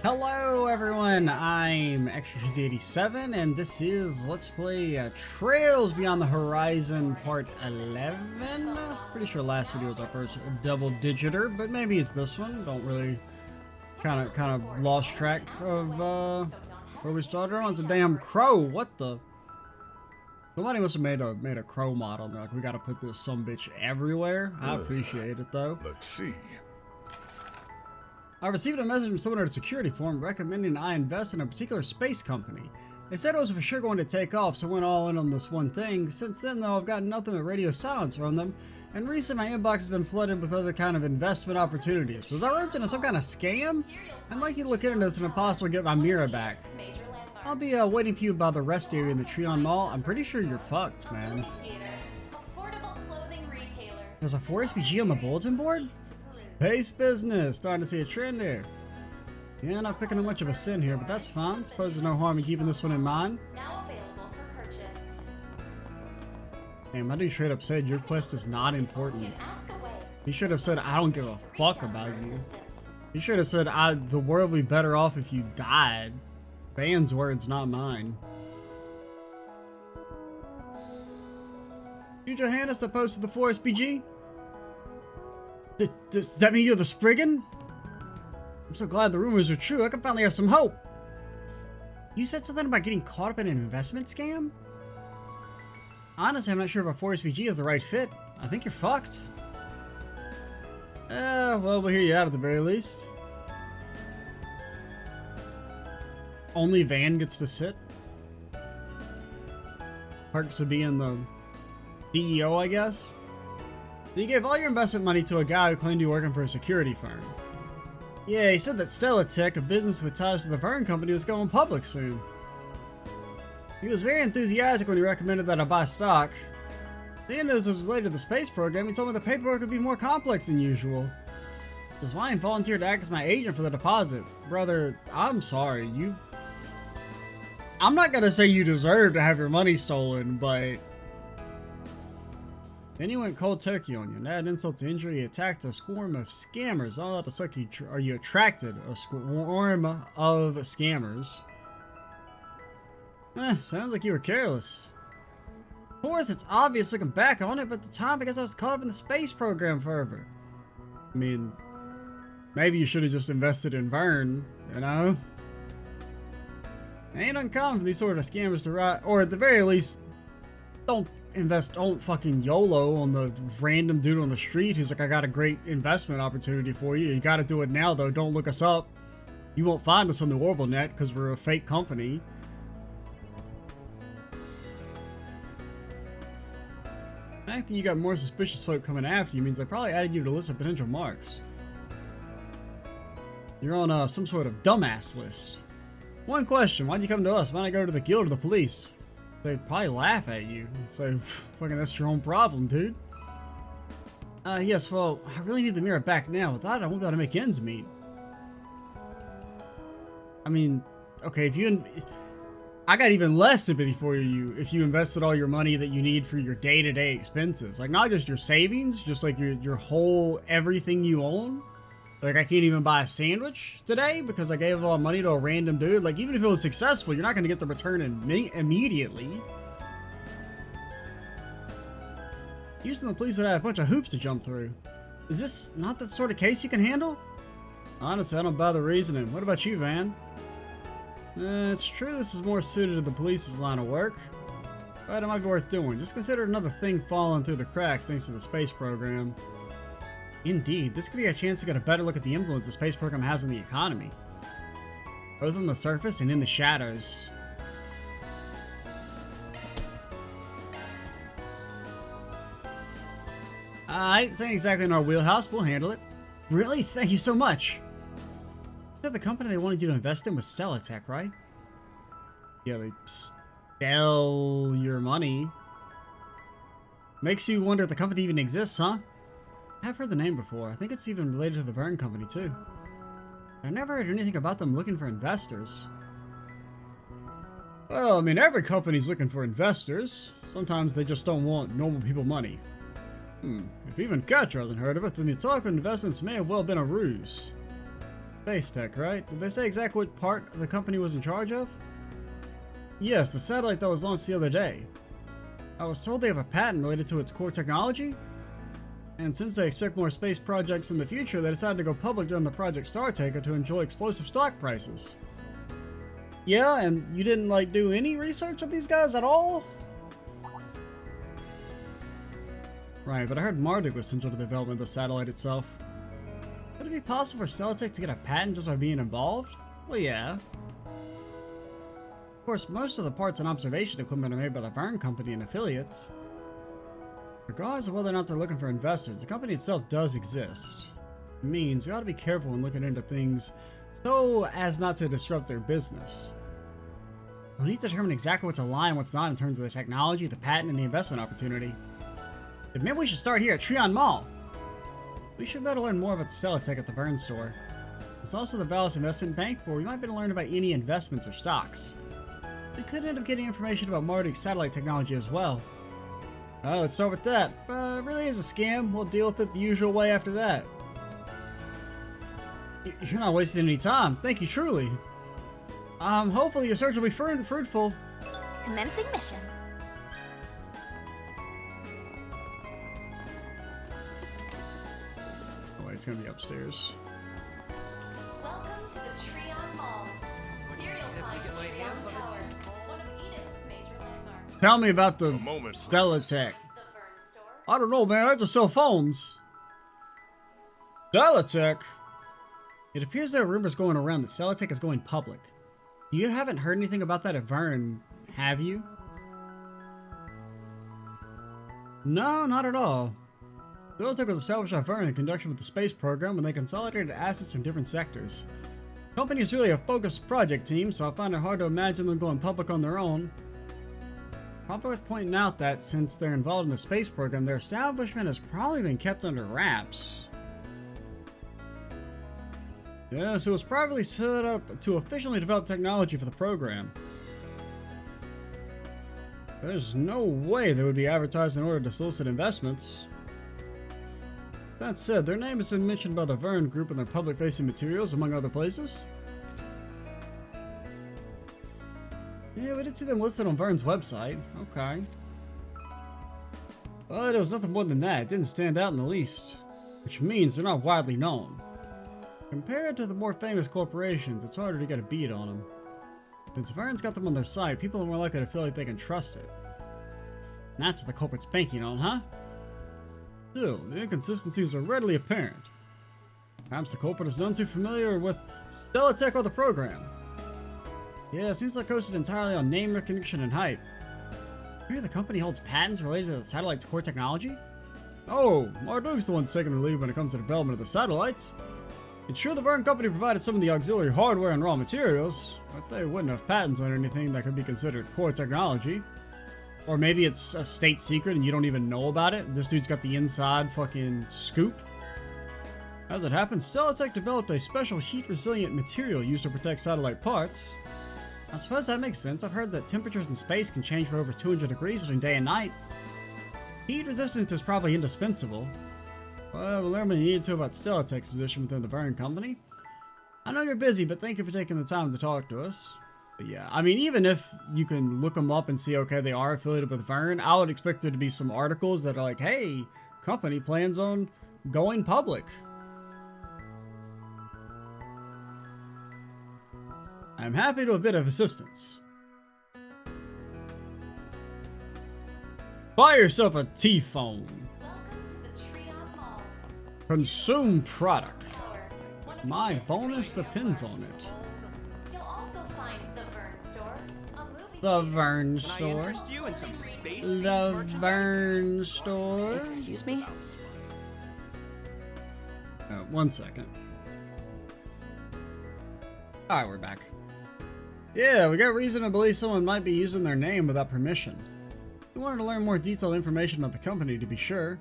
Hello everyone, I'm Extra87 and this is Let's Play Trails Beyond the Horizon Part 11. Pretty sure last video was our first double-digiter, but maybe it's this one. Don't really kind of lost track of where we started on. It's a damn crow. What the? Somebody must have made a crow model. Like, we gotta put this sumbitch everywhere. I appreciate it though. Let's see. I received a message from someone at a security forum recommending I invest in a particular space company. They said it was for sure going to take off, so I went all in on this one thing. Since then, though, I've gotten nothing but radio silence from them, and recently my inbox has been flooded with other kind of investment opportunities. Was I roped into some kind of scam? I'd like you to look into this and if possible get my mirror back. I'll be waiting for you by the rest area in the Trion Mall. I'm pretty sure you're fucked, man. There's a 4SPG on the bulletin board? Space business! Starting to see a trend here. Yeah, not picking up much of a sin here, but that's fine. Suppose there's no harm in keeping this one in mind. Now available for purchase. Hey, my dude straight up said your quest is not important. Ask away. He should have said I don't give a fuck about you. He should have said the world would be better off if you died. Van's words, not mine. You Johannes opposed to the 4SPG? Does that mean you're the Spriggan? I'm so glad the rumors are true. I can finally have some hope. You said something about getting caught up in an investment scam? Honestly, I'm not sure if a 4SPG is the right fit. I think you're fucked. Well, we'll hear you out at the very least. Only Van gets to sit. Perks of being the CEO, I guess. So you gave all your investment money to a guy who claimed you were working for a security firm. Yeah, he said that Stella Tech, a business with ties to the Vern Company, was going public soon. He was very enthusiastic when he recommended that I buy stock. The end of this was related to the space program. He told me the paperwork would be more complex than usual. Which is why he volunteered to act as my agent for the deposit. Brother, I'm sorry, I'm not gonna say you deserve to have your money stolen, but then he went cold turkey on you, and add insult to injury, he attacked a swarm of scammers. All out to suck you. Are you attracted? A swarm of scammers. Sounds like you were careless. Of course, it's obvious looking back on it, but at the time, because I was caught up in the space program forever. I mean, maybe you should have just invested in Vern, you know? It ain't uncommon for these sort of scammers to write, or at the very least, don't fucking YOLO on the random dude on the street who's like, I got a great investment opportunity for you. You gotta do it now though, don't look us up. You won't find us on the OrbitNet because we're a fake company. The fact that you got more suspicious folk coming after you means they probably added you to a list of potential marks. You're on some sort of dumbass list. One question, why'd you come to us? Why not go to the guild or the police? They'd probably laugh at you and say, fucking that's your own problem, dude. Yes, well, I really need the mirror back now. Without it, I won't be able to make ends meet. I mean, okay, I got even less sympathy for you if you invested all your money that you need for your day-to-day expenses. Like, not just your savings, just like your whole everything you own. Like, I can't even buy a sandwich today because I gave all my money to a random dude. Like, even if it was successful, you're not going to get the return immediately. Houston, the police would have a bunch of hoops to jump through. Is this not the sort of case you can handle? Honestly, I don't buy the reasoning. What about you, Van? It's true this is more suited to the police's line of work, but it might be worth doing. Just consider another thing falling through the cracks thanks to the space program. Indeed, this could be a chance to get a better look at the influence the space program has on the economy. Both on the surface and in the shadows. This ain't exactly in our wheelhouse, we'll handle it. Really? Thank you so much! You said the company they wanted you to invest in was Stella Tech, right? Yeah, they sell your money. Makes you wonder if the company even exists, huh? I've heard the name before. I think it's even related to the Vern Company, too. I never heard anything about them looking for investors. Well, I mean, every company's looking for investors. Sometimes they just don't want normal people money. If even Katra hasn't heard of it, then the talk of investments may have well been a ruse. Space tech, right? Did they say exactly what part the company was in charge of? Yes, the satellite that was launched the other day. I was told they have a patent related to its core technology. And since they expect more space projects in the future, they decided to go public during the Project Star Taker to enjoy explosive stock prices. Yeah, and you didn't, like, do any research on these guys at all? Right, but I heard Marduk was central to the development of the satellite itself. Would it be possible for Stellatek to get a patent just by being involved? Well, yeah. Of course, most of the parts and observation equipment are made by the Verne Company and affiliates. Regardless of whether or not they're looking for investors, the company itself does exist. It means we ought to be careful when looking into things so as not to disrupt their business. We'll need to determine exactly what's aligned and what's not in terms of the technology, the patent, and the investment opportunity. But maybe we should start here at Trion Mall. We should better learn more about Stellatek at the Verne store. There's also the Vallis Investment Bank, where we might be able to learn about any investments or stocks. We could end up getting information about Marduk's satellite technology as well. Oh, let's start with that. It really is a scam. We'll deal with it the usual way after that. You're not wasting any time. Thank you, truly. Hopefully your search will be fruitful. Commencing mission. Oh wait, it's gonna be upstairs. Welcome to the Trion Mall. Here you'll find Trion Tower, one of Edith's major landmarks. Tell me about the Stellatek. The Verne store. I don't know, man. I just sell phones. Stellatek. It appears there are rumors going around that Stellatek is going public. You haven't heard anything about that at Verne, have you? No, not at all. Stellatek was established at Verne in conjunction with the space program when they consolidated assets from different sectors. The company is really a focused project team, so I find it hard to imagine them going public on their own. Probably worth pointing out that since they're involved in the space program, their establishment has probably been kept under wraps. Yes, it was privately set up to officially develop technology for the program. There's no way they would be advertised in order to solicit investments. That said, their name has been mentioned by the Verne Group in their public-facing materials, among other places. Yeah, we did see them listed on Verne's website. Okay. But it was nothing more than that. It didn't stand out in the least. Which means they're not widely known. Compared to the more famous corporations, it's harder to get a beat on them. Since Verne's got them on their side, people are more likely to feel like they can trust it. And that's what the culprit's banking on, huh? Still, the inconsistencies are readily apparent. Perhaps the culprit is none too familiar with Stellatek or the program. Yeah, it seems like hosted entirely on name recognition and hype. I hear the company holds patents related to the satellite's core technology? Oh, Marduk's the one taking the lead when it comes to the development of the satellites. It's true the Verne Company provided some of the auxiliary hardware and raw materials, but they wouldn't have patents on anything that could be considered core technology. Or maybe it's a state secret and you don't even know about it. This dude's got the inside fucking scoop. As it happens, Stellatek developed a special heat-resilient material used to protect satellite parts. I suppose that makes sense. I've heard that temperatures in space can change for over 200 degrees between day and night. Heat resistance is probably indispensable. Well, we'll learn what you need to about Stellatek's position within the Verne Company. I know you're busy, but thank you for taking the time to talk to us. But yeah, I mean, even if you can look them up and see, okay, they are affiliated with Verne, I would expect there to be some articles that are like, hey, company plans on going public. I'm happy to a bit of assistance. Buy yourself a T-phone. Welcome to the Trion Mall. Consume product. One of My Edith's bonus radio depends stars. on it. You'll also find the Verne store, a movie The theater. Verne Can I store. interest you in some space? The Verne store. Excuse me? One second. Alright, we're back. Yeah, we got reason to believe someone might be using their name without permission. We wanted to learn more detailed information about the company to be sure.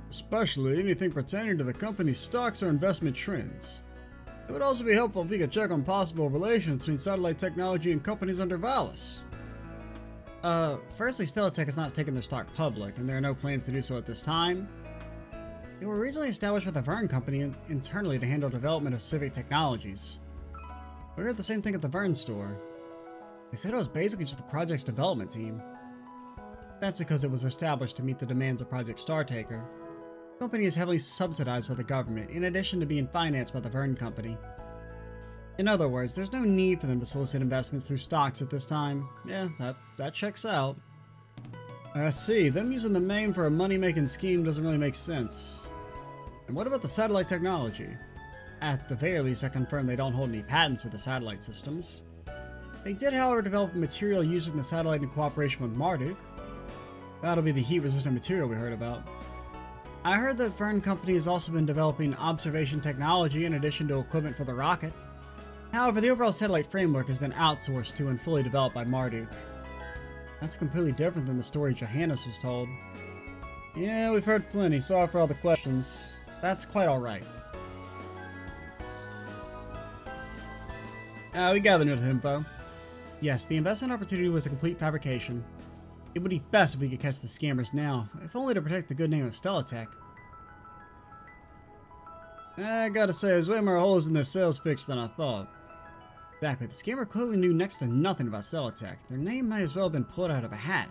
Especially anything pertaining to the company's stocks or investment trends. It would also be helpful if we could check on possible relations between satellite technology and companies under Vallis. Firstly, Stellatek has not taken their stock public, and there are no plans to do so at this time. They were originally established by the Vern Company internally to handle development of civic technologies. We heard the same thing at the Vern store. They said it was basically just the project's development team. That's because it was established to meet the demands of Project Startaker. The company is heavily subsidized by the government, in addition to being financed by the Vern Company. In other words, there's no need for them to solicit investments through stocks at this time. Yeah, that checks out. I see. Them using the name for a money-making scheme doesn't really make sense. And what about the satellite technology? At the very least, I confirm they don't hold any patents for the satellite systems. They did, however, develop a material using the satellite in cooperation with Marduk. That'll be the heat-resistant material we heard about. I heard that Vern Company has also been developing observation technology in addition to equipment for the rocket. However, the overall satellite framework has been outsourced to and fully developed by Marduk. That's completely different than the story Johannes was told. Yeah, we've heard plenty. Sorry for all the questions. That's quite alright. We gathered enough info. Yes, the investment opportunity was a complete fabrication. It would be best if we could catch the scammers now, if only to protect the good name of Stellatech. I gotta say, there's way more holes in this sales pitch than I thought. Exactly, the scammer clearly knew next to nothing about Stellatech. Their name might as well have been pulled out of a hat.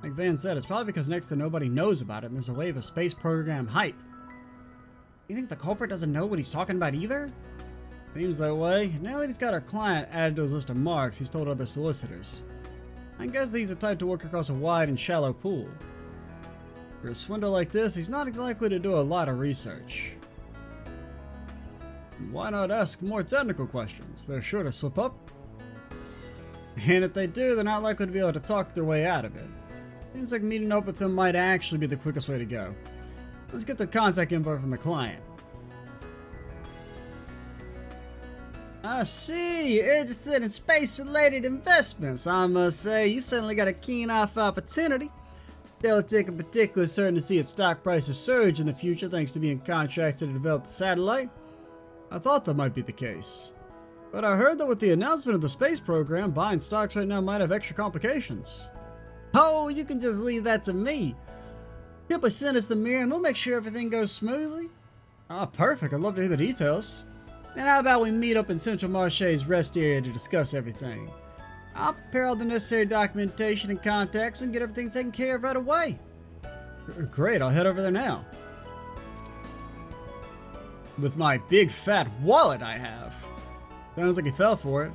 Like Van said, it's probably because next to nobody knows about it and there's a wave of space program hype. You think the culprit doesn't know what he's talking about either? Seems that way. Now that he's got our client added to his list of marks, he's told other solicitors. I guess that he's the type to work across a wide and shallow pool. For a swindle like this, he's not likely to do a lot of research. Why not ask more technical questions? They're sure to slip up. And if they do, they're not likely to be able to talk their way out of it. Seems like meeting up with them might actually be the quickest way to go. Let's get the contact info from the client. I see, you're interested in space-related investments. I must say, you certainly got a keen eye for opportunity. Stellatech in particular is certain to see its stock prices surge in the future thanks to being contracted to develop the satellite. I thought that might be the case. But I heard that with the announcement of the space program, buying stocks right now might have extra complications. Oh, you can just leave that to me. Simply send us the mirror and we'll make sure everything goes smoothly. Ah, perfect. I'd love to hear the details. And how about we meet up in Central Marche's rest area to discuss everything? I'll prepare all the necessary documentation and contacts and get everything taken care of right away. Great, I'll head over there now. With my big fat wallet I have. Sounds like he fell for it.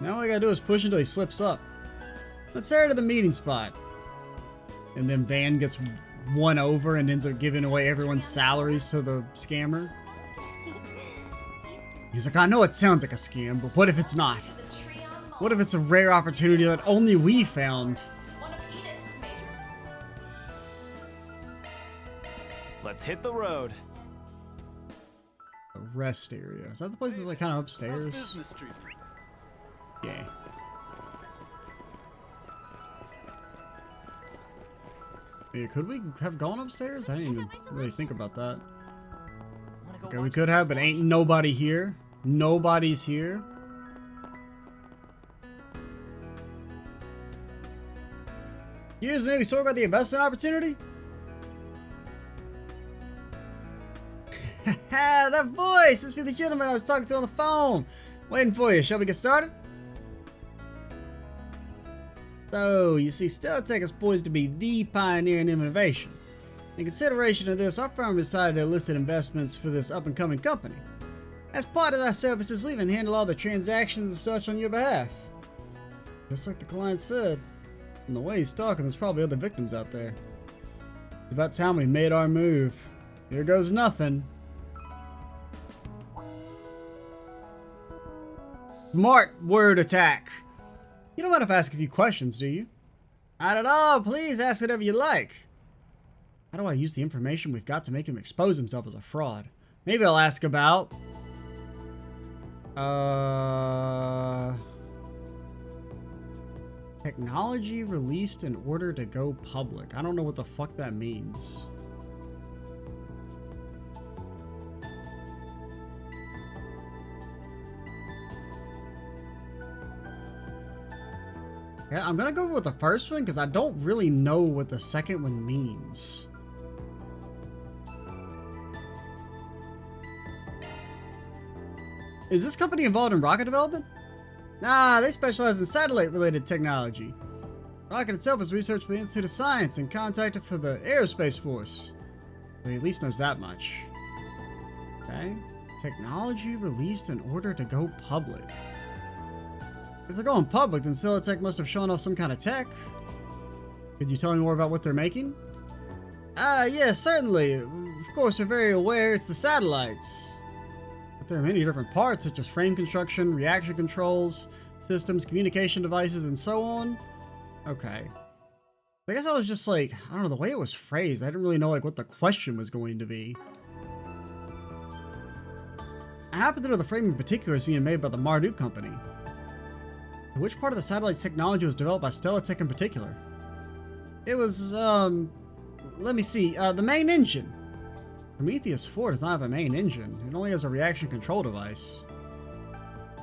Now all I gotta do is push until he slips up. Let's head to the meeting spot. And then Van gets won over and ends up giving away everyone's salaries to the scammer. He's like, I know it sounds like a scam, but what if it's not? What if it's a rare opportunity that only we found? Let's hit the road. A rest area. Is that the place that's like kind of upstairs? Business Street? Yeah. Yeah, could we have gone upstairs? I didn't even really think about that. Okay, we could have, but ain't nobody here. Nobody's here. Excuse me, we still got the investment opportunity? That voice must be the gentleman I was talking to on the phone. Waiting for you. Shall we get started? So, you see, Stellatech is poised to be the pioneer in innovation. In consideration of this, our firm decided to elicit investments for this up-and-coming company. As part of our services, we even handle all the transactions and such on your behalf. Just like the client said. From the way he's talking, there's probably other victims out there. It's about time we made our move. Here goes nothing. Smart word attack. You don't mind if I ask a few questions, do you? Not at all. Please ask whatever you like. How do I use the information we've got to make him expose himself as a fraud? Maybe I'll ask about... technology released in order to go public. I don't know what the fuck that means. Yeah, I'm gonna go with the first one because I don't really know what the second one means. Is this company involved in rocket development? Nah, they specialize in satellite-related technology. Rocket itself is researched by the Institute of Science and contracted for the Aerospace Force. So he at least knows that much. Okay. Technology released in order to go public. If they're going public, then Celatech must have shown off some kind of tech. Could you tell me more about what they're making? Yeah, certainly. Of course, we're very aware it's the satellites. But there are many different parts, such as frame construction, reaction controls, systems, communication devices, and so on. Okay. I guess I was just like, I don't know, the way it was phrased, I didn't really know like what the question was going to be. I happen to know the frame in particular is being made by the Marduk company. Which part of the satellite's technology was developed by Stelatech in particular? It was, let me see, the main engine. Prometheus 4 does not have a main engine. It only has a reaction control device.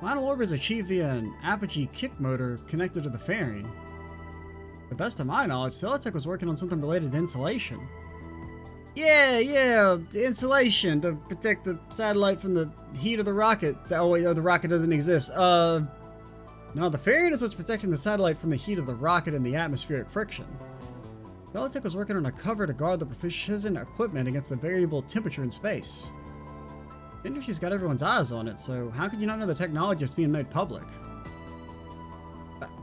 Final orbit is achieved via an apogee kick motor connected to the fairing. To the best of my knowledge, Celatech was working on something related to insulation. Yeah, the insulation to protect the satellite from the heat of the rocket. Oh wait, the rocket doesn't exist. No, the fairing is what's protecting the satellite from the heat of the rocket and the atmospheric friction. Celatech was working on a cover to guard the precision equipment against the variable temperature in space. The industry's got everyone's eyes on it, so how could you not know the technology is being made public?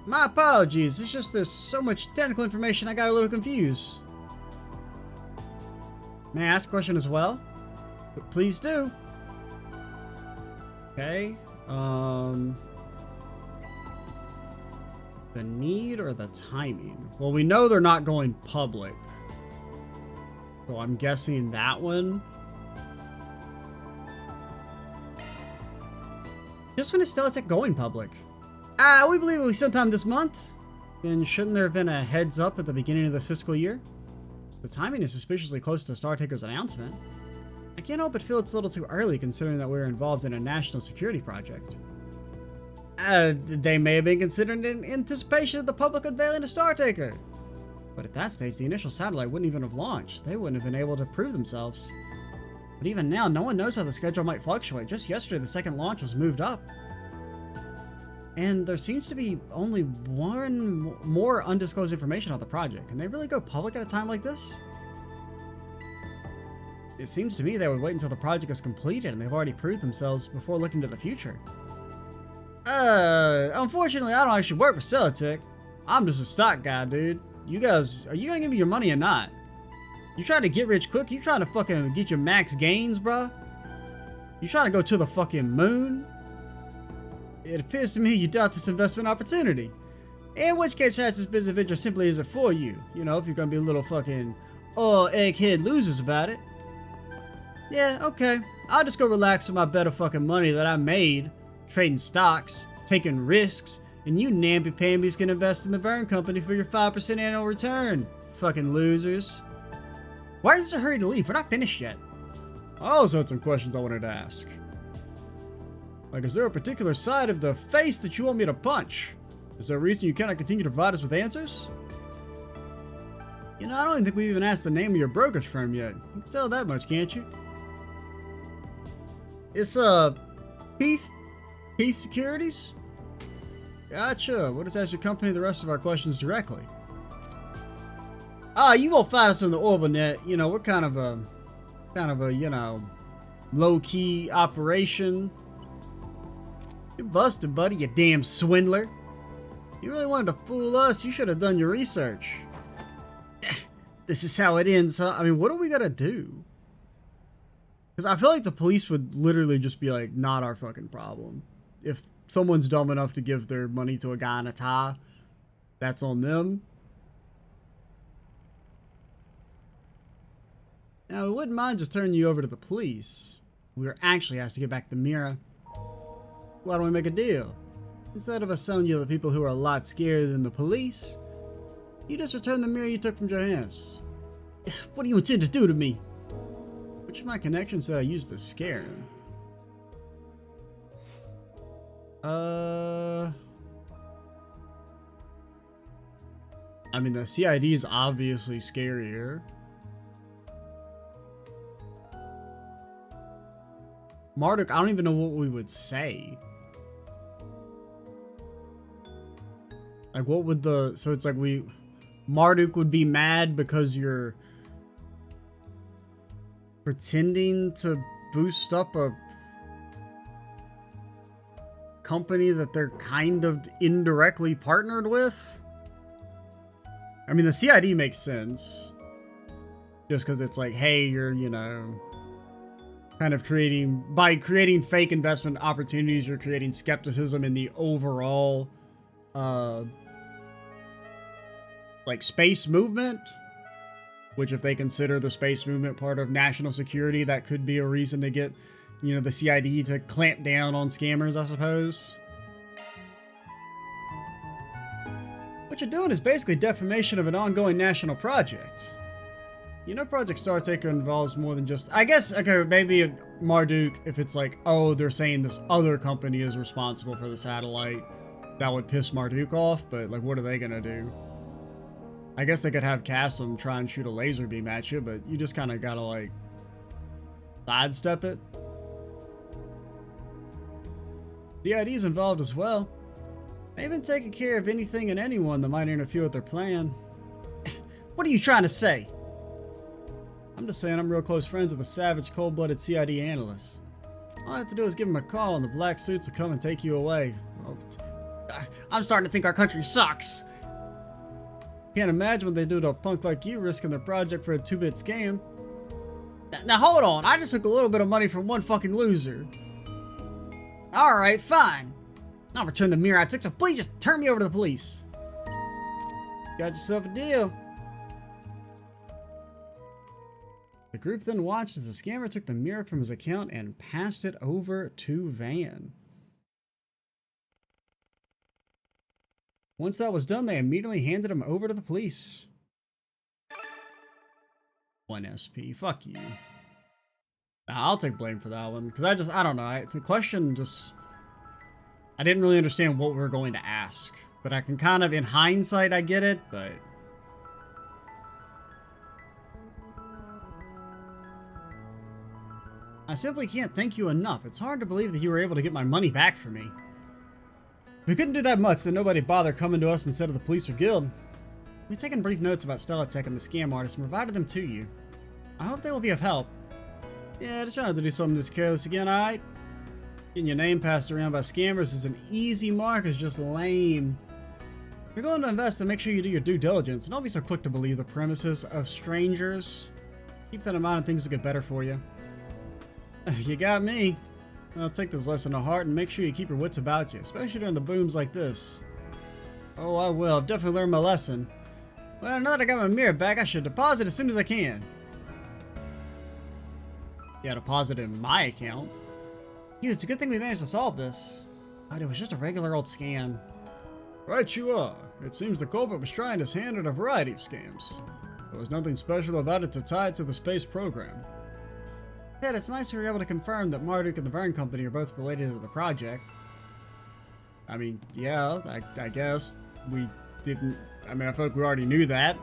My apologies, it's just there's so much technical information I got a little confused. May I ask a question as well? But please do. Okay, the need or the timing? Well, we know they're not going public. So I'm guessing that one. Just when is Stelatech going public? We believe it'll be sometime this month. Then shouldn't there have been a heads up at the beginning of this fiscal year? The timing is suspiciously close to Startaker's announcement. I can't help but feel it's a little too early considering that we're involved in a national security project. They may have been considered in anticipation of the public unveiling of Startaker. But at that stage, the initial satellite wouldn't even have launched. They wouldn't have been able to prove themselves. But even now, no one knows how the schedule might fluctuate. Just yesterday, the second launch was moved up. And there seems to be only one more undisclosed information on the project. Can they really go public at a time like this? It seems to me they would wait until the project is completed and they've already proved themselves before looking to the future. Unfortunately, I don't actually work for Celatech. I'm just a stock guy, dude. You guys, are you gonna give me your money or not? You trying to get rich quick? You trying to fucking get your max gains, bruh? You trying to go to the fucking moon? It appears to me you doubt this investment opportunity. In which case, perhaps this business venture simply isn't for you. You know, if you're gonna be a little fucking, egghead losers about it. Yeah, okay. I'll just go relax with my better fucking money that I made. Trading stocks, taking risks, and you namby-pambies can invest in the Vern Company for your 5% annual return. Fucking losers. Why is there a hurry to leave? We're not finished yet. I also had some questions I wanted to ask. Like, is there a particular side of the face that you want me to punch? Is there a reason you cannot continue to provide us with answers? You know, I don't even think we even asked the name of your brokerage firm yet. You can tell that much, can't you? It's, Heath Securities? Gotcha. We'll just ask your company the rest of our questions directly. You won't find us on the Orbinet. You know, we're kind of a, you know, low-key operation. You're busted, buddy, you damn swindler. You really wanted to fool us? You should have done your research. This is how it ends, huh? I mean, what are we gonna do? Because I feel like the police would literally just be like, not our fucking problem. If someone's dumb enough to give their money to a guy in a tie, that's on them. Now, we wouldn't mind just turning you over to the police. We were actually asked to get back the mirror. Why don't we make a deal? Instead of us selling you the people who are a lot scarier than the police, you just return the mirror you took from Johannes. What do you intend to do to me? Which of my connections did I use to scare him? I mean, the CID is obviously scarier. Marduk, I don't even know what we would say. Like, what would the... So it's like Marduk would be mad because you're pretending to boost up a company that they're kind of indirectly partnered with. I mean, the CID makes sense. Just because it's like, hey, you're, you know, kind of by creating fake investment opportunities, you're creating skepticism in the overall, like, space movement. Which, if they consider the space movement part of national security, that could be a reason to get, you know, the CID to clamp down on scammers, I suppose. What you're doing is basically defamation of an ongoing national project. You know, Project Startaker involves more than just... I guess, okay, maybe Marduk, if it's like, oh, they're saying this other company is responsible for the satellite, that would piss Marduk off, but, like, what are they gonna do? I guess they could have Cassim try and shoot a laser beam at you, but you just kind of gotta, like, sidestep it. CID's involved as well. They've been taking care of anything and anyone that might interfere with their plan. What are you trying to say? I'm just saying I'm real close friends with a savage, cold-blooded CID analyst. All I have to do is give him a call and the black suits will come and take you away. Oh, I'm starting to think our country sucks. Can't imagine what they do to a punk like you risking their project for a 2-bit scam. Now hold on, I just took a little bit of money from one fucking loser. Alright, fine. I'll return the mirror I took, so please just turn me over to the police. Got yourself a deal. The group then watched as the scammer took the mirror from his account and passed it over to Van. Once that was done, they immediately handed him over to the police. 1 SP, fuck you. Nah, I'll take blame for that one, because I don't know, the question just... I didn't really understand what we were going to ask, but I can kind of, in hindsight, I get it, but... I simply can't thank you enough. It's hard to believe that you were able to get my money back for me. If we couldn't do that much, then nobody bothered coming to us instead of the police or guild. We've taken brief notes about Stellatech and the scam artist and provided them to you. I hope they will be of help. Yeah, just trying to do something this careless again, alright? Getting your name passed around by scammers is an easy mark, is just lame. If you're going to invest, then make sure you do your due diligence, and don't be so quick to believe the premises of strangers. Keep that in mind and things will get better for you. You got me. I'll take this lesson to heart and make sure you keep your wits about you, especially during the booms like this. Oh, I will. I've definitely learned my lesson. Well, now that I got my mirror back, I should deposit as soon as I can. Yeah, deposit in my account. Dude, it's a good thing we managed to solve this. But it was just a regular old scam. Right you are. It seems the culprit was trying his hand at a variety of scams. There was nothing special about it to tie it to the space program. Ted, it's nice we were able to confirm that Marduk and the Vern Company are both related to the project. I mean, yeah, I guess we didn't... I mean, I feel like we already knew that.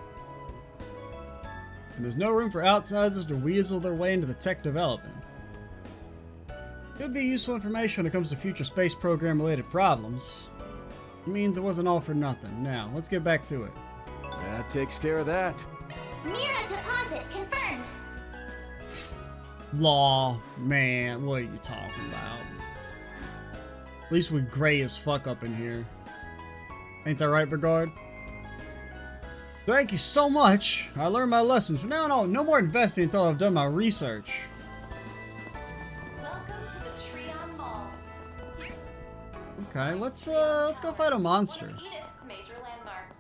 And there's no room for outsiders to weasel their way into the tech development. Could be useful information when it comes to future space program related problems. It means it wasn't all for nothing. Now, let's get back to it. That takes care of that. Mirror deposit confirmed. Law, man, what are you talking about? At least we gray as fuck up in here. Ain't that right, Brigard? Thank you so much. I learned my lessons. From now on, no more investing until I've done my research. Welcome to the Trion Mall. Here, Okay, let's go fight a monster. one of Edith's major landmarks.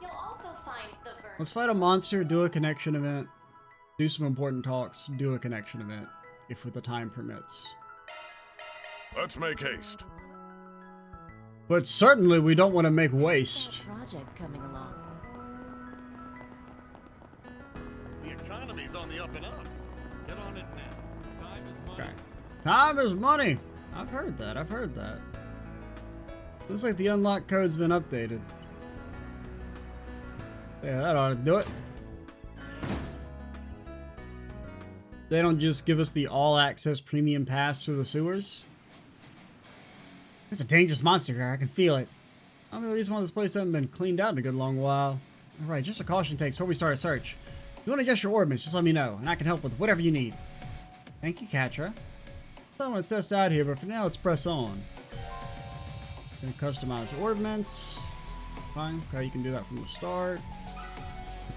You'll also find the Vern. Let's fight a monster, do a connection event, do some important talks, do a connection event, if the time permits. Let's make haste. But certainly we don't want to make waste. Project coming along. The economy's on the up and up. Get on it now. Time is money. Okay. Time is money. I've heard that. I've heard that. Looks like the unlock code's been updated. Yeah, that ought to do it. They don't just give us the all-access premium pass through the sewers. There's a dangerous monster here. I can feel it. I mean, the reason why this place hasn't been cleaned out in a good long while. Alright, just a caution takes before we start a search. If you want to adjust your orbits, just let me know, and I can help with whatever you need. Thank you, Katra. I want to test out here, but for now, let's press on. Gonna customize orbits. Fine. Okay, you can do that from the start.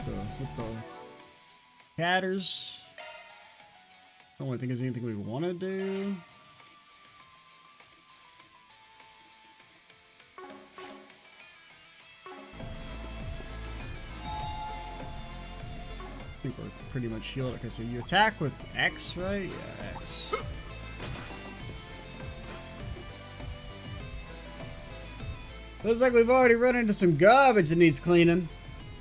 With the catters. I don't think there's anything we want to do. I think we're pretty much shielded. Okay, so you attack with X, right? Yeah, X. Looks like we've already run into some garbage that needs cleaning.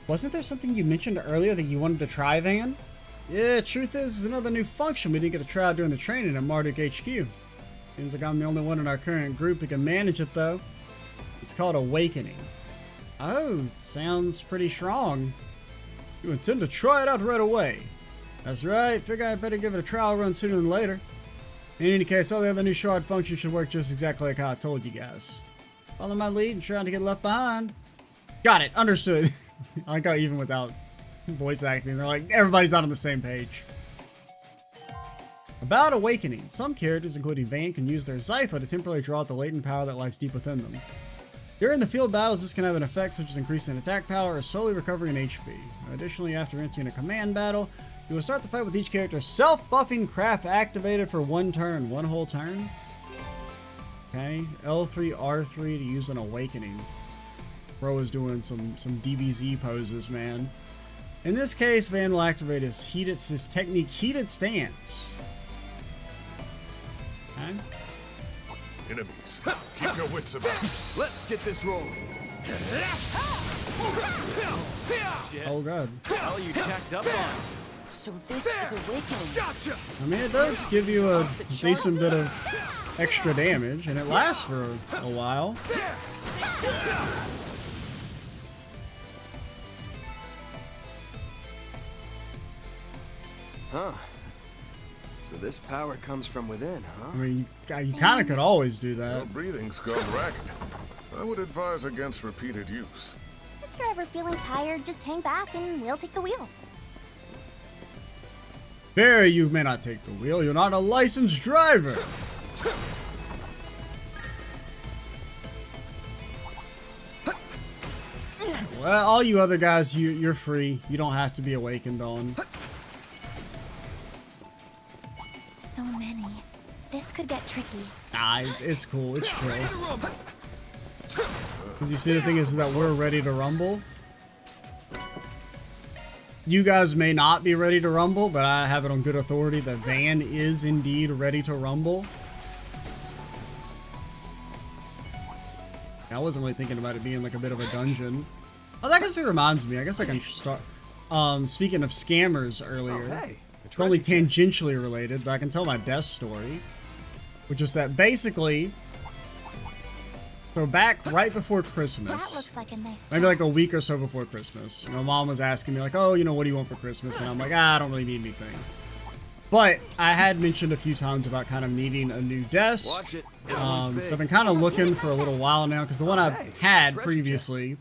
Wasn't there something you mentioned earlier that you wanted to try, Van? Yeah, truth is, there's another new function we didn't get to try out during the training at Marduk HQ. Seems like I'm the only one in our current group who can manage it, though. It's called Awakening. Oh, sounds pretty strong. You intend to try it out right away. That's right, figure I better give it a trial run sooner than later. In any case, all the other new shard functions should work just exactly like how I told you guys. Follow my lead and trying to get left behind. Got it, understood. I like how even without voice acting, they're like, everybody's not on the same page. About Awakening. Some characters, including Van, can use their Zypha to temporarily draw out the latent power that lies deep within them. During the field battles, this can have an effect such as increasing attack power or slowly recovering HP. Additionally, after entering a command battle, you will start the fight with each character's self-buffing craft activated for one turn. One whole turn? Okay. L3, R3 to use an Awakening. Bro is doing some DBZ poses, man. In this case, Van will activate his technique Heated Stance. Okay. Enemies, keep your wits about you. Let's get this rolling. Oh god. How are you jacked up on? So this is Awakening. Gotcha! I mean, it does give you a decent bit of extra damage, and it lasts for a while. Huh. So this power comes from within, huh? I mean, you kind of could always do Your that. breathing's gone ragged. I would advise against repeated use. If you're ever feeling tired, just hang back and we'll take the wheel. Barry, you may not take the wheel. You're not a licensed driver. Well, all you other guys, you're free. You don't have to be awakened on. So many. This could get tricky. Nah, it's cool. It's chill. Because you see, the thing is that we're ready to rumble. You guys may not be ready to rumble, but I have it on good authority that Van is indeed ready to rumble. I wasn't really thinking about it being like a bit of a dungeon. Oh, that guess it reminds me. I guess I can start. Speaking of scammers earlier, Oh, hey, it's only tangentially related, but I can tell my death story, which is that basically, so back right before Christmas, That looks like a nice maybe like a chest. week or so before Christmas, my mom was asking me like, oh, you know, what do you want for Christmas? And I'm like, I don't really need anything. But I had mentioned a few times about kind of needing a new desk. Watch it. So I've been kind of looking for a little while now, because the one I've had previously,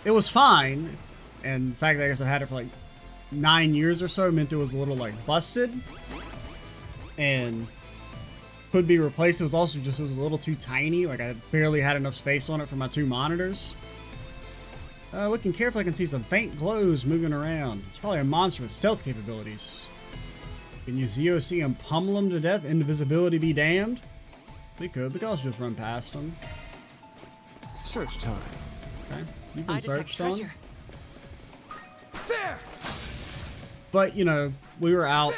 it was fine. And in fact, I guess I had it for like 9 years or so, meant it was a little like busted and could be replaced. It was also just, it was a little too tiny. Like I barely had enough space on it for my 2 monitors. Looking carefully, I can see some faint glows moving around. It's probably a monster with stealth capabilities. Can use ZOC and pummel him to death? Invisibility be damned? We could also just run past him. Search time. Okay. You've been searched on. There! But, you know, we were out.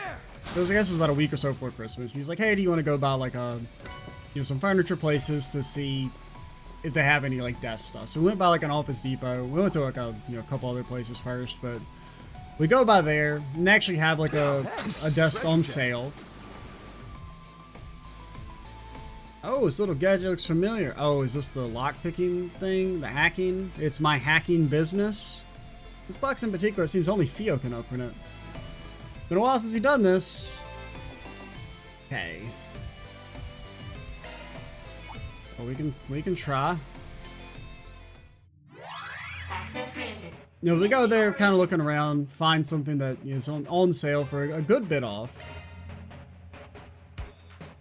It was, I guess it was about a week or so before Christmas. He's like, hey, do you want to go by like some furniture places to see if they have any like desk stuff? So we went by like an Office Depot. We went to like a couple other places first, but we go by there and actually have like a desk on sale. Oh, this little gadget looks familiar. Oh, is this the lockpicking thing? The hacking? It's my hacking business. This box in particular, it seems only Theo can open it. Been a while since we've done this. Okay. Well, we can try. Access granted. You know, we go there, kind of looking around, find something that is on sale for a good bit off.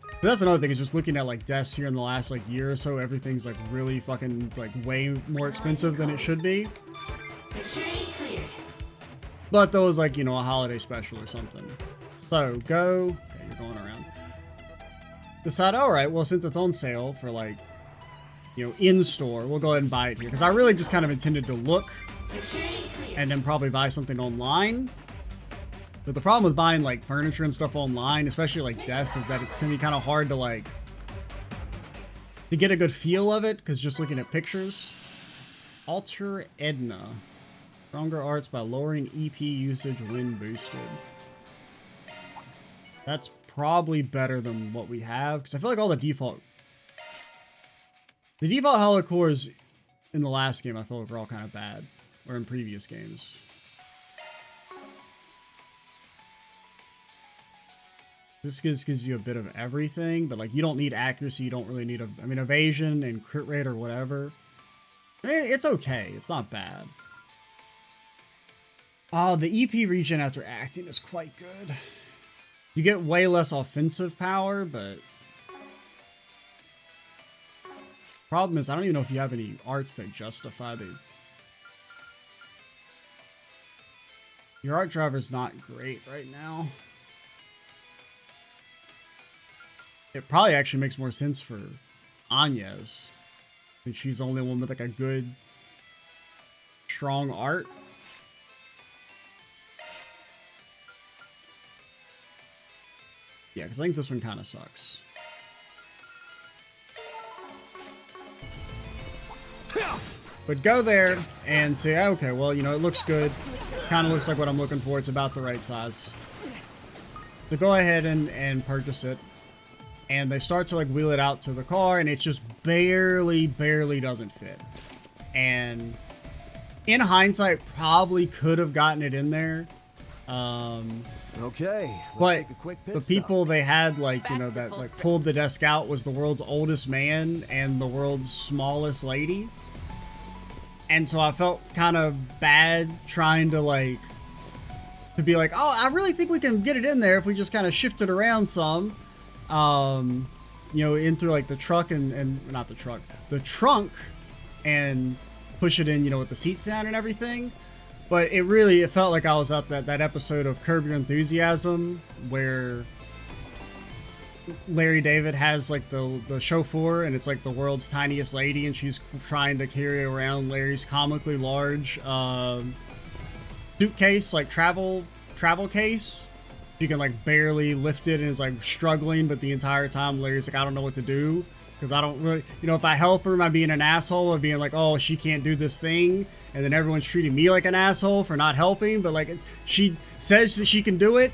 But that's another thing, is just looking at like desks here in the last like year or so, everything's like really fucking like way more expensive than it should be. Security cleared. But that was like, you know, a holiday special or something. So go. Okay, you're going around. Decide, all right, well, since it's on sale for like, you know, in store, we'll go ahead and buy it here. Because I really just kind of intended to look and then probably buy something online. But the problem with buying like furniture and stuff online, especially like desks, is that it's gonna be kind of hard to like to get a good feel of it, because just looking at pictures. Alter Edna. Stronger arts by lowering EP usage when boosted. That's probably better than what we have, because I feel like all the default hollow cores in the last game I feel like were all kind of bad, or in previous games. This gives you a bit of everything, but like you don't need accuracy, you don't really need evasion and crit rate or whatever. I mean, it's okay, it's not bad. The EP regen after acting is quite good. You get way less offensive power, but problem is I don't even know if you have any arts that justify the. Your art driver's not great right now. It probably actually makes more sense for Anya's, and she's the only one with like a good, strong art. Yeah, because I think this one kind of sucks. But go there and say, okay, well, you know, it looks good. Kind of looks like what I'm looking for. It's about the right size. So go ahead and purchase it. And they start to like wheel it out to the car, and it's just barely doesn't fit. And in hindsight, probably could have gotten it in there. Okay, let's But take a quick pit the stop. people they had, like, you know, that like pulled the desk out was the world's oldest man and the world's smallest lady. And so I felt kind of bad trying to like to be like, oh, I really think we can get it in there if we just kind of shift it around some. You know, in through like the truck and not the truck, the trunk, and push it in, you know, with the seats down and everything. But it felt like I was at that episode of Curb Your Enthusiasm where Larry David has like the chauffeur, and it's like the world's tiniest lady, and she's trying to carry around Larry's comically large suitcase, like travel case. She can like barely lift it and is like struggling, but the entire time Larry's like, I don't know what to do, because I don't really, you know, if I help her, am I being an asshole of being like, oh, she can't do this thing, and then everyone's treating me like an asshole for not helping, but like she says that she can do it.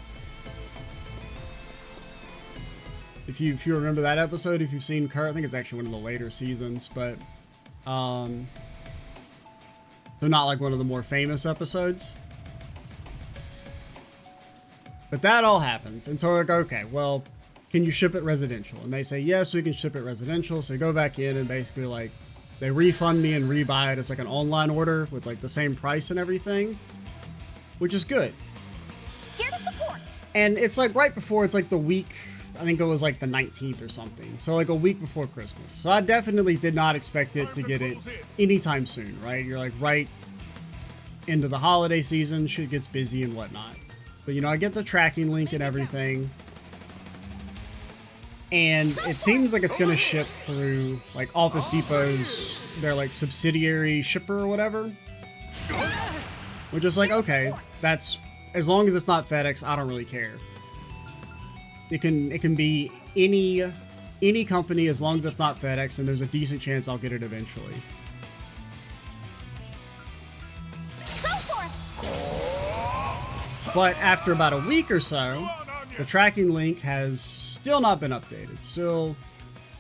If you remember that episode, if you've seen Kurt, I think it's actually one of the later seasons, but so not like one of the more famous episodes. But that all happens, and so we're like, okay, well, can you ship it residential? And they say, yes, we can ship it residential. So we go back in and basically like they refund me and rebuy it as like an online order with like the same price and everything, which is good. Here to support. And it's like right before, it's like the week, I think it was like the 19th or something. So like a week before Christmas. So I definitely did not expect it to get it anytime soon, right? You're like right into the holiday season, shit gets busy and whatnot. But you know, I get the tracking link and everything. And it seems like it's going to ship through like Office Depot's, their like subsidiary shipper or whatever. Which is like, okay, that's, as long as it's not FedEx, I don't really care. It can be any company as long as it's not FedEx, and there's a decent chance I'll get it eventually. But after about a week or so, the tracking link has still not been updated. Still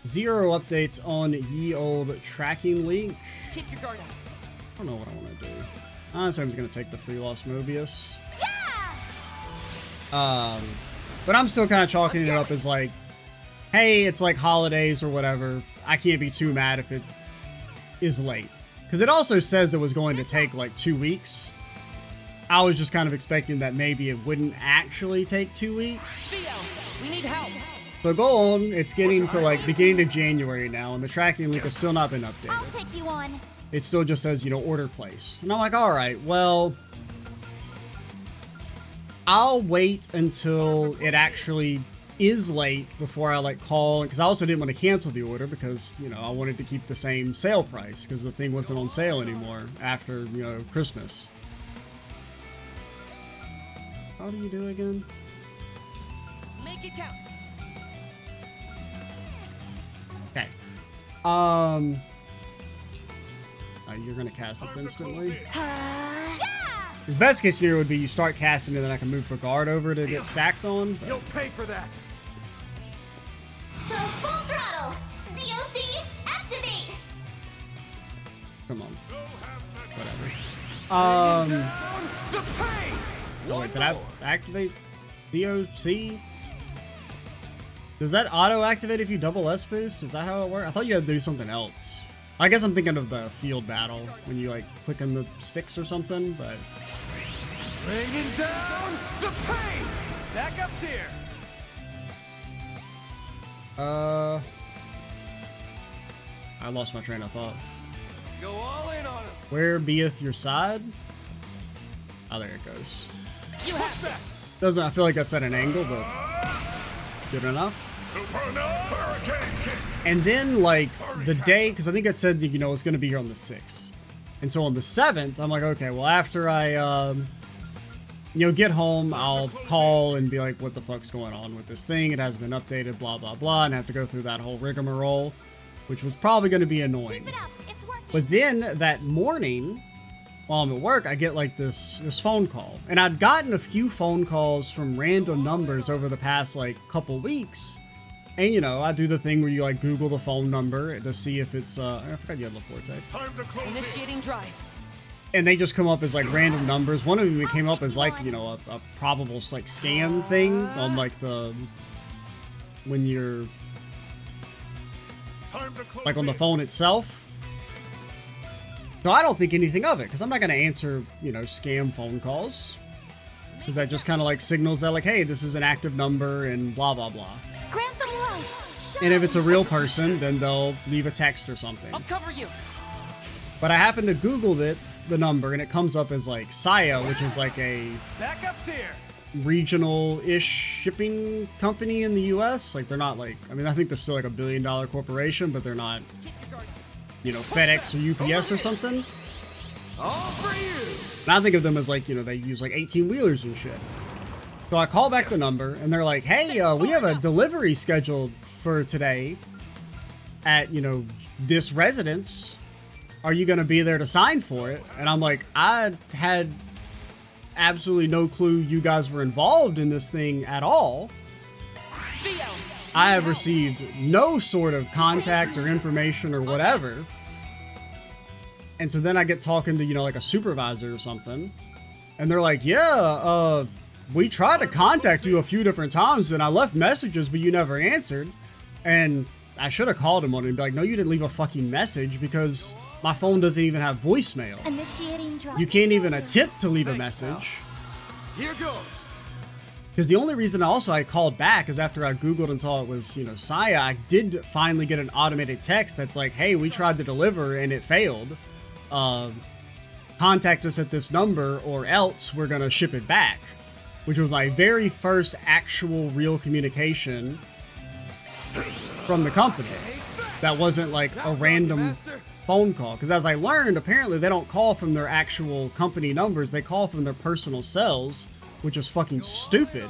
0 updates on ye old tracking link. Keep your guard up. I don't know what I want to do. Honestly, I'm just going to take the free lost Mobius. Yeah! But I'm still kind of chalking it up as like, hey, it's like holidays or whatever. I can't be too mad if it is late. Because it also says it was going to take like 2 weeks. I was just kind of expecting that maybe it wouldn't actually take 2 weeks. We need help. So go on, it's getting to like beginning of January now, and the tracking link has still not been I'll updated. take you on. It still just says, you know, order placed. And I'm like, alright, well, I'll wait until it actually is late before I like call, because I also didn't want to cancel the order because, you know, I wanted to keep the same sale price because the thing wasn't on sale anymore after, you know, Christmas. How do you do again? Make it count. Okay. You're gonna cast this instantly. The best case scenario would be you start casting and then I can move Brigard over to get stacked on. But You'll pay for that. Go full throttle! ZOC, activate! come on. Whatever. The pain. Oh wait, did I activate DOC? Does that auto activate if you double S boost? Is that how it works? I thought you had to do something else. I guess I'm thinking of the field battle when you like click on the sticks or something, but Bringing down the pain. Backup's here. I lost my train of thought. Go all in on him. Where beeth your side? Oh, there it goes. You have this. Doesn't I feel like that's at an angle, but good enough. And then like the day, because I think it said, you know, it's going to be here on the 6th. And so on the 7th, I'm like, okay, well after I, you know, get home, I'll call and be like, what the fuck's going on with this thing? It hasn't been updated, blah, blah, blah, and have to go through that whole rigmarole, which was probably going to be annoying. Keep it up. It's working. But then that morning, while I'm at work, I get like this phone call. And I'd gotten a few phone calls from random numbers over the past like couple weeks. And you know, I do the thing where you like Google the phone number to see if it's, I forgot you had LaForte. Initiating drive. And they just come up as like random numbers. One of them came up as like, you know, a probable like scam thing on like the, when you're like on the phone itself. So I don't think anything of it because I'm not going to answer, you know, scam phone calls. Because that just kind of like signals that like, hey, this is an active number and blah, blah, blah. Grant them life. And if it's a real person, then they'll leave a text or something. I'll cover you. But I happened to Google it, the number, and it comes up as like Saya, which is like a Backup's here. regional-ish shipping company in the US. Like they're not like, I mean, I think they're still like $1 billion corporation, but they're not, Keep your guard. you know, FedEx or UPS or something. All for you. And I think of them as like, you know, they use like 18-wheelers and shit. So I call back the number and they're like, hey, we have a delivery scheduled for today at, you know, this residence. Are you going to be there to sign for it? And I'm like, I had absolutely no clue you guys were involved in this thing at all. Theo. I have received no sort of contact or information or whatever. And so then I get talking to, you know, like a supervisor or something. And they're like, yeah, we tried to contact you a few different times and I left messages, but you never answered. And I should have called him on it and be like, no, you didn't leave a fucking message because my phone doesn't even have voicemail. Initiating drive. You can't even attempt to leave a message. Here goes. Because the only reason I called back is after I Googled and saw it was, you know, Saya, I did finally get an automated text that's like, hey, we tried to deliver and it failed. Contact us at this number or else we're going to ship it back. Which was my very first actual real communication from the company. That wasn't like a random phone call. Because as I learned, apparently they don't call from their actual company numbers. They call from their personal cells, which is fucking stupid.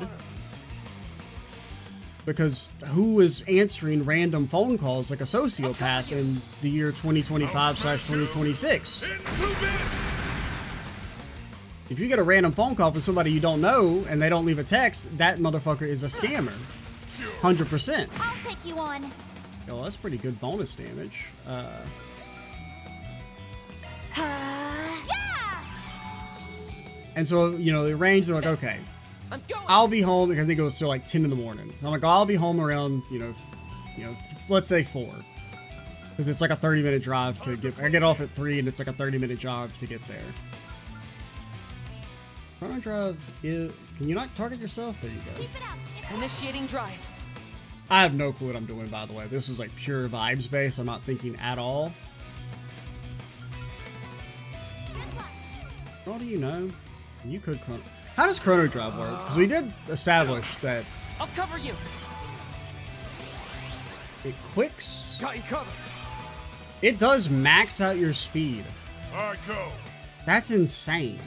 Because who is answering random phone calls like a sociopath in the year 2025/2026? If you get a random phone call from somebody you don't know and they don't leave a text, that motherfucker is a scammer. 100%. I'll take you on. Oh, that's pretty good bonus damage. Yeah. And so, you know, the range, they're like, okay, I'm going. I'll be home. I think it was still like 10 in the morning. I'm like, I'll be home around, let's say 4. Because it's like a 30-minute drive to get. I get off at 3, and it's like a 30-minute drive to get there. Chrono drive is. Can you not target yourself? There you go. Initiating drive. I have no clue what I'm doing, by the way. This is like pure vibes based. I'm not thinking at all. What do you know? You could chrono. How does chrono drive work? Because we did establish that I'll cover you. it quicks. Got you covered. It does max out your speed. All right, go. That's insane.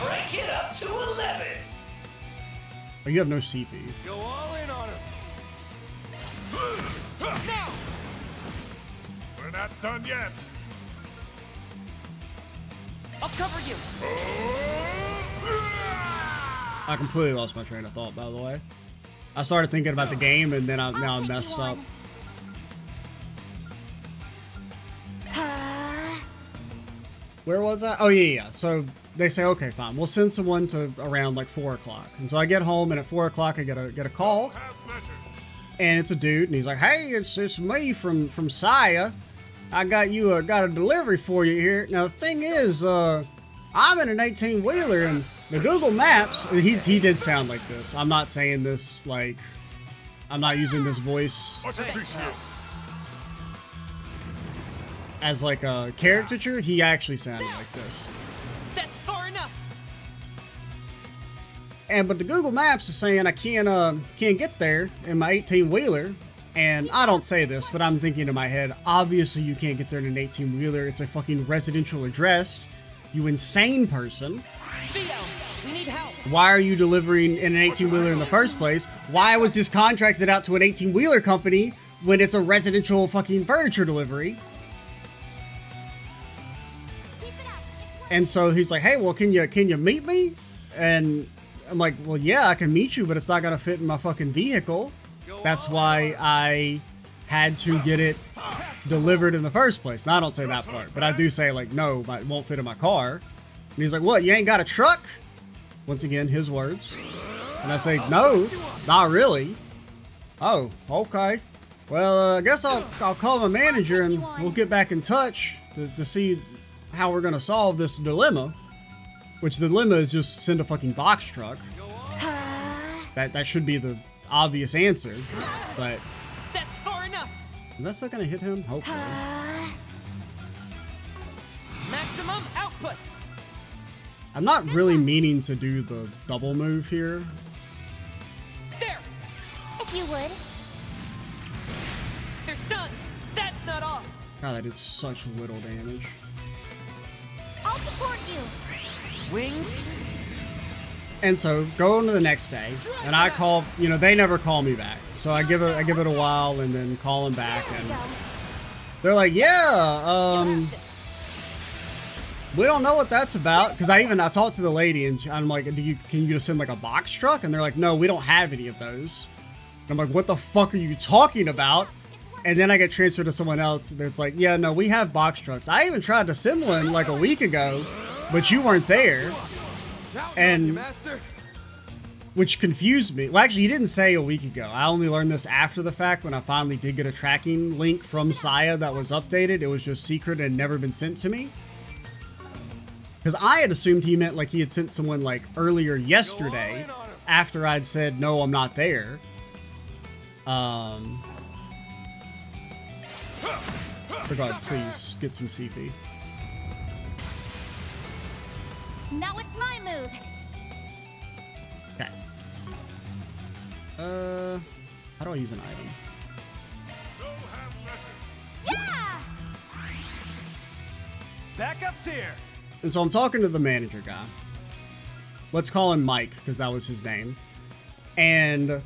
Break it up to 11. Oh, you have no CP. Go all in on him. Now. We're not done yet. I'll cover you. I completely lost my train of thought, by the way. I started thinking about the game, and then now I'm messed up. Where was I? Oh, yeah. So they say, okay, fine. We'll send someone to around like 4 o'clock. And so I get home, and at 4 o'clock, I get a call. And it's a dude, and he's like, hey, it's me from Saya. I got you got a delivery for you here. Now, the thing is, I'm in an 18-wheeler, and the Google Maps, he did sound like this. I'm not saying this, like, I'm not using this voice Much appreciated. as like a caricature. He actually sounded like this. That's far enough. But the Google Maps is saying I can't get there in my 18-wheeler. And I don't say this, but I'm thinking in my head, obviously you can't get there in an 18-wheeler. It's a fucking residential address. You insane person. Theo, we need help. Why are you delivering in an 18-wheeler in the first place? Why was this contracted out to an 18-wheeler company when it's a residential fucking furniture delivery? And so he's like, hey, well, can you meet me? And I'm like, well, yeah, I can meet you, but it's not going to fit in my fucking vehicle. That's why I had to get it delivered in the first place. Now, I don't say that part, but I do say, like, no, it won't fit in my car. And he's like, what, you ain't got a truck? Once again, his words. And I say, no, not really. Oh, okay. Well, I guess I'll call my manager and we'll get back in touch to see how we're going to solve this dilemma. Which the dilemma is just send a fucking box truck. That should be the obvious answer, but That's far enough. is that still gonna hit him? Hopefully. Maximum output. I'm not really meaning to do the double move here. There. If you would. They're stunned. That's not all. God, that did such little damage. I'll support you. Wings. And so go on to the next day, and I call. They never call me back, so I give it a while, and then call them back, There we and go. they're like, yeah, You have this. we don't know what that's about, because I talked to the lady, and I'm like, can you just send like a box truck? And they're like, no, we don't have any of those. And I'm like, what the fuck are you talking about? And then I get transferred to someone else that's like, yeah, no, we have box trucks. I even tried to send one like a week ago, but you weren't there. And Master. which confused me. Well, actually, he didn't say a week ago. I only learned this after the fact when I finally did get a tracking link from Saya that was updated. It was just secret and never been sent to me. Because I had assumed he meant like he had sent someone like earlier yesterday after I'd said, no, I'm not there. For God, please get some CP. Now it's my move. Okay. How do I use an item? Yeah! Backup's here. And so I'm talking to the manager guy. Let's call him Mike, because that was his name. And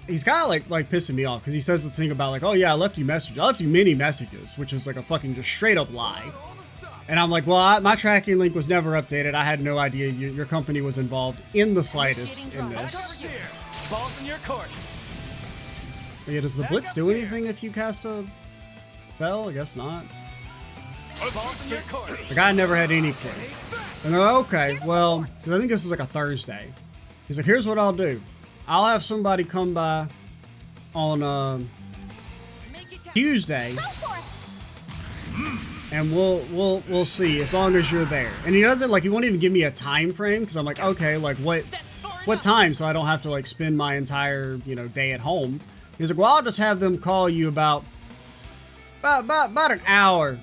he's kind of like pissing me off, because he says the thing about like, oh yeah, I left you messages. I left you many messages, which is like a fucking just straight up lie. And I'm like, well, my tracking link was never updated. I had no idea your company was involved in the slightest in this. Here. Ball's in your court. But yeah, does the Blitz do anything if you cast a spell? I guess not. Ball's in your court. The guy never had any clue. And they're like, okay, well, 'cause I think this is like a Thursday. He's like, here's what I'll do. I'll have somebody come by on Make it count. Tuesday, Go for it. and we'll see as long as you're there. And he doesn't like, he won't even give me a time frame because I'm like, okay, like what time, so I don't have to like spend my entire day at home. He's like, well, I'll just have them call you about an hour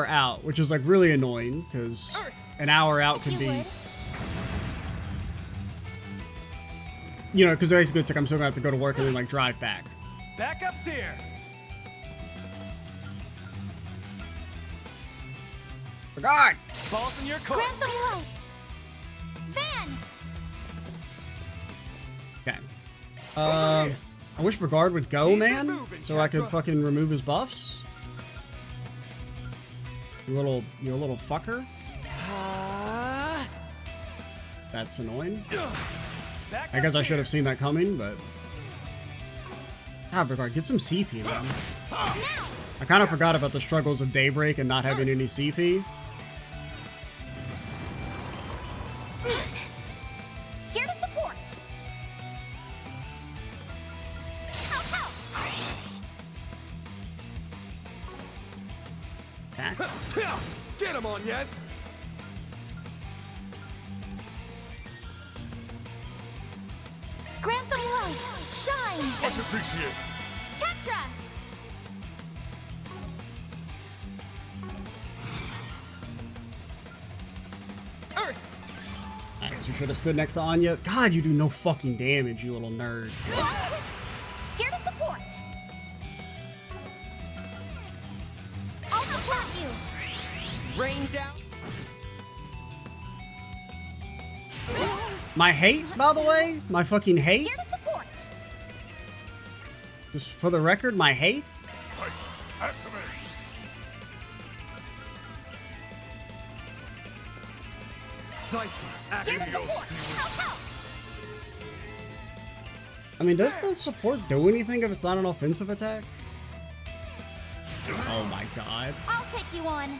out, which is like really annoying because an hour out could You be, would. because basically it's like I'm still gonna have to go to work and then like drive back. Backup's here. God. Balls in your court. Grab the wall. Van. Okay. I wish Brigard would go, man, so I could fucking remove his buffs. You little fucker. That's annoying. I guess I should have seen that coming, but Brigard, get some CP, man. I kind of forgot about the struggles of Daybreak and not having any CP. Here to support. Help, help. Attack. Get him on, yes. Grant them light. Shine. Much appreciated. Ketra. Earth. Nice, you should have stood next to Anya. God, you do no fucking damage, you little nerd. Here to support. I'll support you. Rain down. My hate, by the way, my fucking hate, Here to support. just for the record, my hate. Activate. Cypher, Here to activate. support. Help, help. I mean, does the support do anything if it's not an offensive attack? Oh my god. I'll take you on.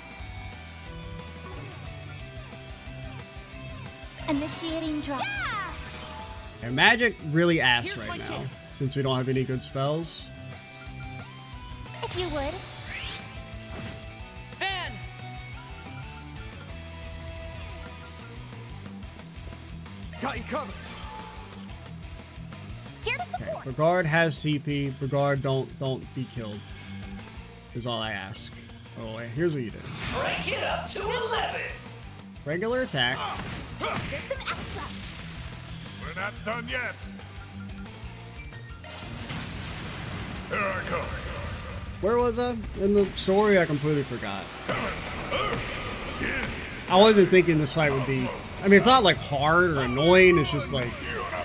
Initiating drop. Yeah! And Magic really ass Here's right my now, chance. since we don't have any good spells. If you would. Van. Got you covered. Here to support. Brigard has CP. Brigard, don't be killed. Is all I ask. Oh, wait, here's what you do. Crank it up to 11. Regular attack. There's some extra. We're not done yet. Here I come. Where was I? In the story, I completely forgot. I wasn't thinking this fight would be... I mean, it's not like hard or annoying. It's just like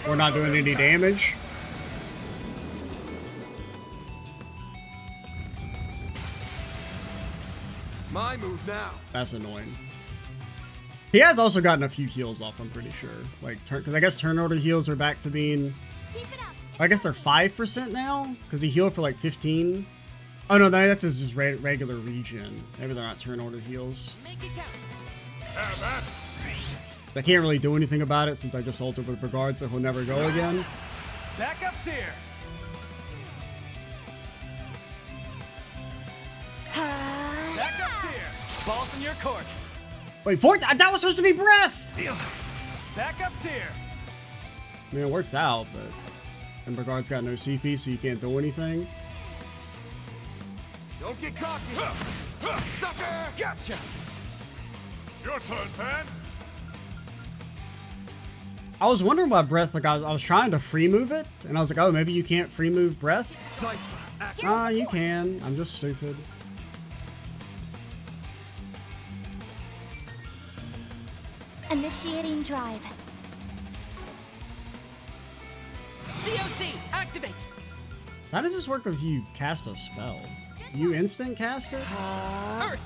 we're not doing any damage. My move now. That's annoying. He has also gotten a few heals off, I'm pretty sure. Like, because I guess turn order heals are back to being... Keep it up. I guess they're 5% now? Because he healed for like 15. Oh no, that's just regular regen. Maybe they're not turn order heals. Make it count. Have that. I can't really do anything about it since I just ulted with Brigard, so he'll never go again. Backup's here. Backup's here. Balls in your court. Wait, that was supposed to be breath! Backup's here. I mean, it worked out, but... And Brigard's got no CP, so you can't do anything. Don't get cocky. Sucker! Gotcha. Your turn, Van. I was wondering why breath, like I was trying to free move it, and I was like, oh, maybe you can't free move breath? Cypher, activate. Ah, you can. I'm just stupid. Initiating drive. COC. Activate. How does this work if you cast a spell? You instant cast it? Earth.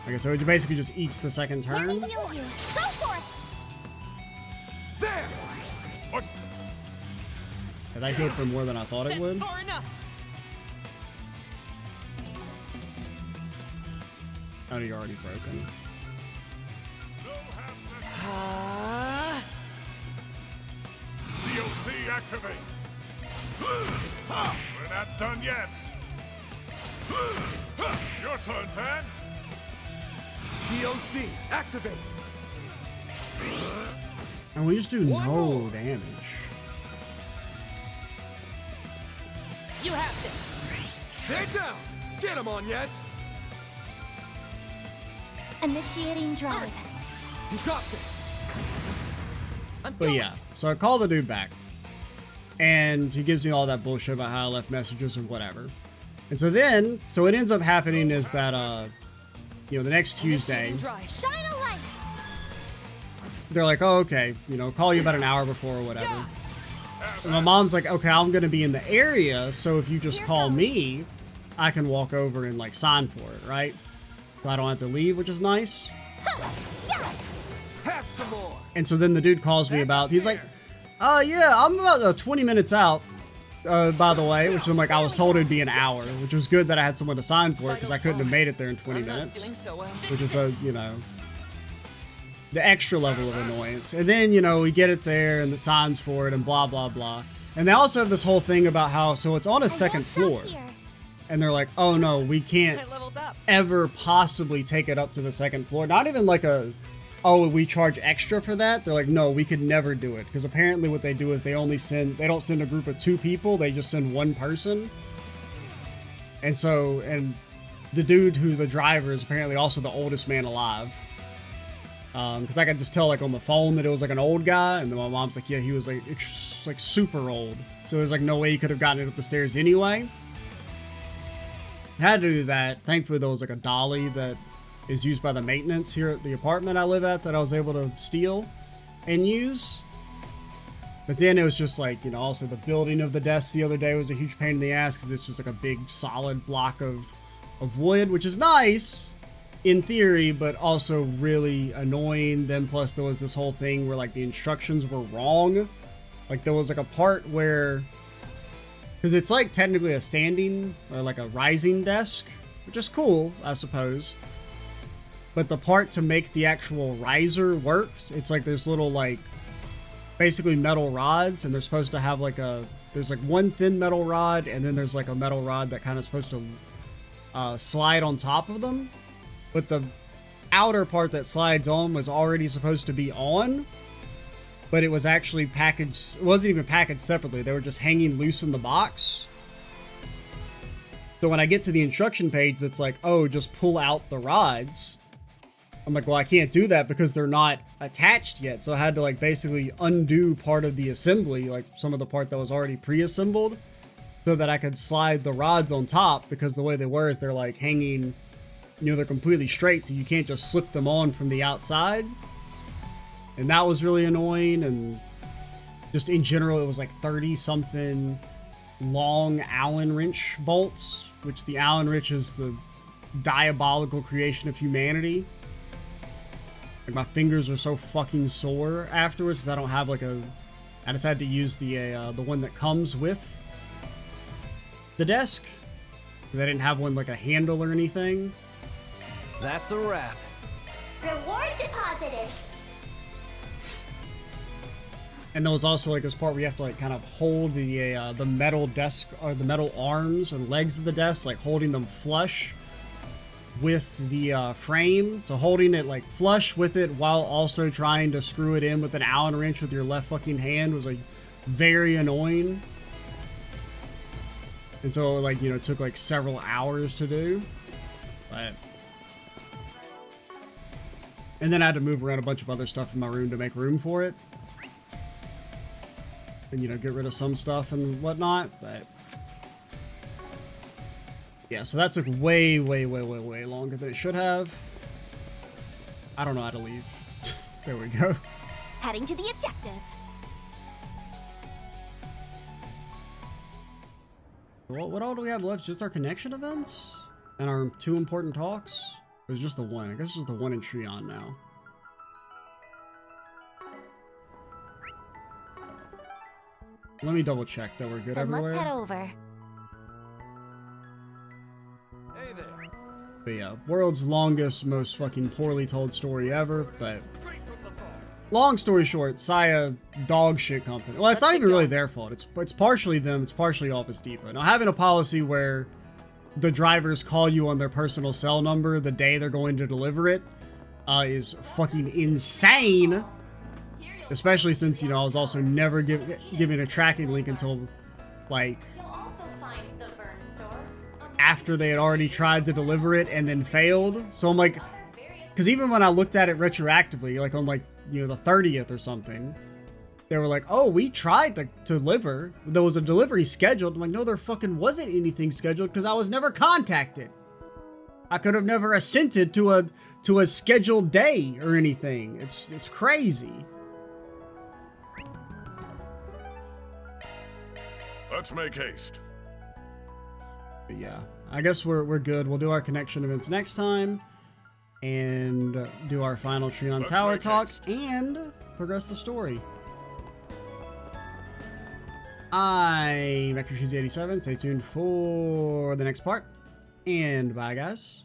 Okay, so it basically just eats the second Here to turn? heal you. Go forth. There! What? Yeah, that healed for more than I thought it That's would. far enough. Oh, you're already broken. No half COC activate. We're not done yet. Your turn, Van. COC, activate! And we just do no damage. You have this. They're down! Get them on, yes? Initiating drive. You got this! But yeah, so I call the dude back. And he gives me all that bullshit about how I left messages or whatever. And so then, so what ends up happening is that, you know, the next Tuesday, Initiating drive. Shine a light. they're like, oh, okay, you know, call you about an hour before or whatever. And my mom's like, okay, I'm going to be in the area, so if you just call me, I can walk over and, like, sign for it, right? So I don't have to leave, which is nice. Have some more! And so then the dude calls me about, he's like, yeah, I'm about 20 minutes out, by the way, which I'm like, I was told it'd be an hour, which was good that I had someone to sign for it, because I couldn't have made it there in 20 I'm not minutes, doing so well. which is a, you know, the extra level of annoyance. And then, you know, we get it there and it signs for it and blah, blah, blah. And they also have this whole thing about how, so it's on a second floor. And they're like, oh no, we can't I leveled up. ever possibly take it up to the second floor. Not even like a, oh, we charge extra for that. They're like, no, we could never do it. Because apparently what they do is they don't send a group of 2 people. They just send 1 person. And so, and the dude who the driver is apparently also the oldest man alive. Because I could just tell, like, on the phone that it was, like, an old guy. And then my mom's like, yeah, he was, like super old. So there's, like, no way he could have gotten it up the stairs anyway. Had to do that. Thankfully, there was, like, a dolly that is used by the maintenance here at the apartment I live at that I was able to steal and use. But then it was just, like, you know, also the building of the desk the other day was a huge pain in the ass because it's just, like, a big, solid block of wood, which is nice in theory, but also really annoying. Then plus there was this whole thing where, like, the instructions were wrong. Like, there was, like, a part where, because it's, like, technically a standing or, like, a rising desk, which is cool, I suppose. But the part to make the actual riser works, it's, like, there's little, like, basically metal rods, and they're supposed to have, like, there's, like, one thin metal rod, and then there's, like, a metal rod that kind of supposed to slide on top of them. But the outer part that slides on was already supposed to be on, but it was actually packaged, it wasn't even packaged separately. They were just hanging loose in the box. So when I get to the instruction page that's like, oh, just pull out the rods, I'm like, well, I can't do that because they're not attached yet. So I had to, like, basically undo part of the assembly, like some of the part that was already pre-assembled, so that I could slide the rods on top, because the way they were is they're, like, hanging, you know, they're completely straight, so you can't just slip them on from the outside. And that was really annoying. And just in general, it was like 30 something long Allen wrench bolts, which the Allen wrench is the diabolical creation of humanity. Like, my fingers are so fucking sore afterwards because I don't have, like, I just had to use the one that comes with the desk. Because I didn't have one, like, a handle or anything. That's a wrap. Reward deposited. And there was also, like, this part where you have to, like, kind of hold the metal desk, or the metal arms or legs of the desk, like, holding them flush with the frame. So holding it, like, flush with it while also trying to screw it in with an Allen wrench with your left fucking hand was, like, very annoying. And so, like, you know, it took, like, several hours to do. But... and then I had to move around a bunch of other stuff in my room to make room for it. And, you know, get rid of some stuff and whatnot, but... yeah, so that took way, way, way, way, way longer than it should have. I don't know how to leave. There we go. Heading to the objective. What all do we have left? Just our connection events? And our 2 important talks? Or is it just the one? I guess it's just the one in Trion now. Let me double check that we're good Then everywhere. let's head over. Hey there. But yeah, world's longest, most fucking poorly told story ever, but long story short, Saya dog shit company. Well, it's not even really their fault. It's partially them. It's partially Office Depot. Now, having a policy where the drivers call you on their personal cell number the day they're going to deliver it is fucking insane. Especially since, you know, I was also never given a tracking link until, like, You'll also find the Burn Store. after they had already tried to deliver it and then failed. So I'm like, because even when I looked at it retroactively, like on, like, you know, the 30th or something, they were like, oh, we tried to deliver. There was a delivery scheduled. I'm like, no, there fucking wasn't anything scheduled because I was never contacted. I could have never assented to a scheduled day or anything. It's crazy. Let's make haste. But yeah, I guess we're good. We'll do our connection events next time and do our final Trion Tower talk and progress the story. I'm Vector 87. Stay tuned for the next part, and bye, guys.